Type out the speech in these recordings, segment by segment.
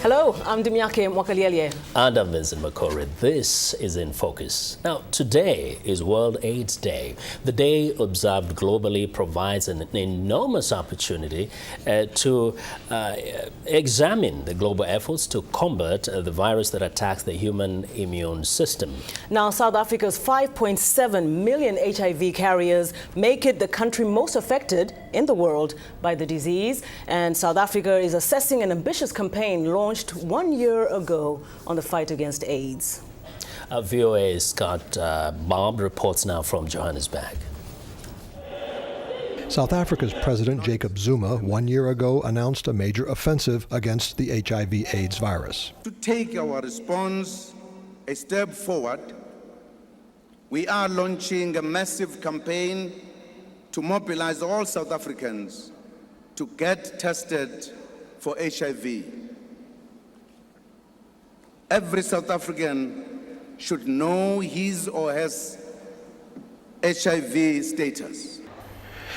Hello, I'm Dumiake Mwakaliele. And I'm Vincent Makori. This is In Focus. Now, today is World AIDS Day. The day observed globally provides an enormous opportunity to examine the global efforts to combat the virus that attacks the human immune system. Now, South Africa's 5.7 million HIV carriers make it the country most affected in the world by the disease. And South Africa is assessing an ambitious campaign launched 1 year ago on the fight against AIDS. VOA's Scott Bobb reports now from Johannesburg. South Africa's President Jacob Zuma 1 year ago announced a major offensive against the HIV/AIDS virus. To take our response a step forward, we are launching a massive campaign to mobilize all South Africans to get tested for HIV. Every South African should know his or her HIV status.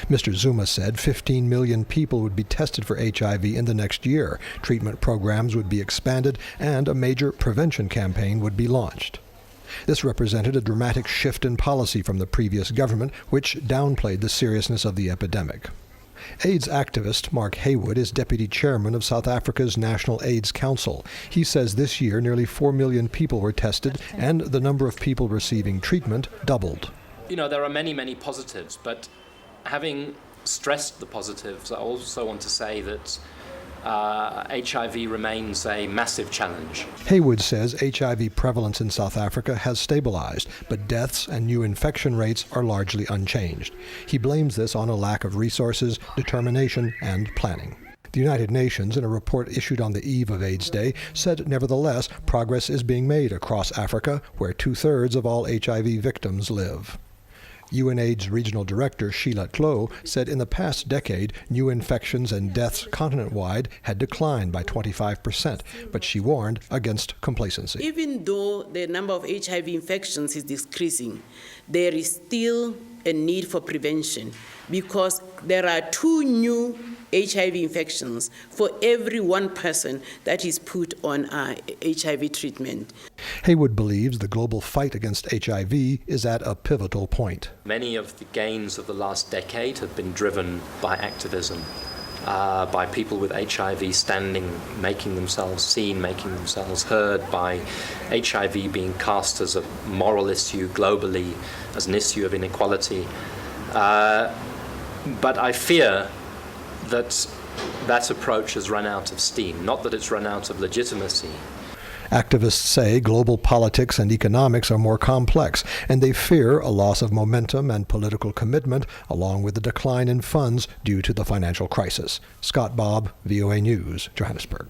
Mr. Zuma said 15 million people would be tested for HIV in the next year. Treatment programs would be expanded and a major prevention campaign would be launched. This represented a dramatic shift in policy from the previous government, which downplayed the seriousness of the epidemic. AIDS activist Mark Haywood is deputy chairman of South Africa's National AIDS Council. He says this year nearly 4 million people were tested and the number of people receiving treatment doubled. You know, there are many positives, but having stressed the positives, I also want to say that HIV remains a massive challenge. Haywood says HIV prevalence in South Africa has stabilized, but deaths and new infection rates are largely unchanged. He blames this on a lack of resources, determination, and planning. The United Nations, in a report issued on the eve of AIDS Day, said nevertheless progress is being made across Africa, where 2/3 of all HIV victims live. UNAIDS Regional Director Sheila Tlo said in the past decade, new infections and deaths continent-wide had declined by 25%, but she warned against complacency. Even though the number of HIV infections is decreasing, there is still a need for prevention because there are 2 new HIV infections for every 1 person that is put on HIV treatment. Haywood believes the global fight against HIV is at a pivotal point. Many of the gains of the last decade have been driven by activism, by people with HIV standing, making themselves seen, making themselves heard, by HIV being cast as a moral issue globally, as an issue of inequality. But I fear that approach has run out of steam, not that it's run out of legitimacy. Activists say global politics and economics are more complex, and they fear a loss of momentum and political commitment, along with the decline in funds due to the financial crisis. Scott Bobb, VOA News, Johannesburg.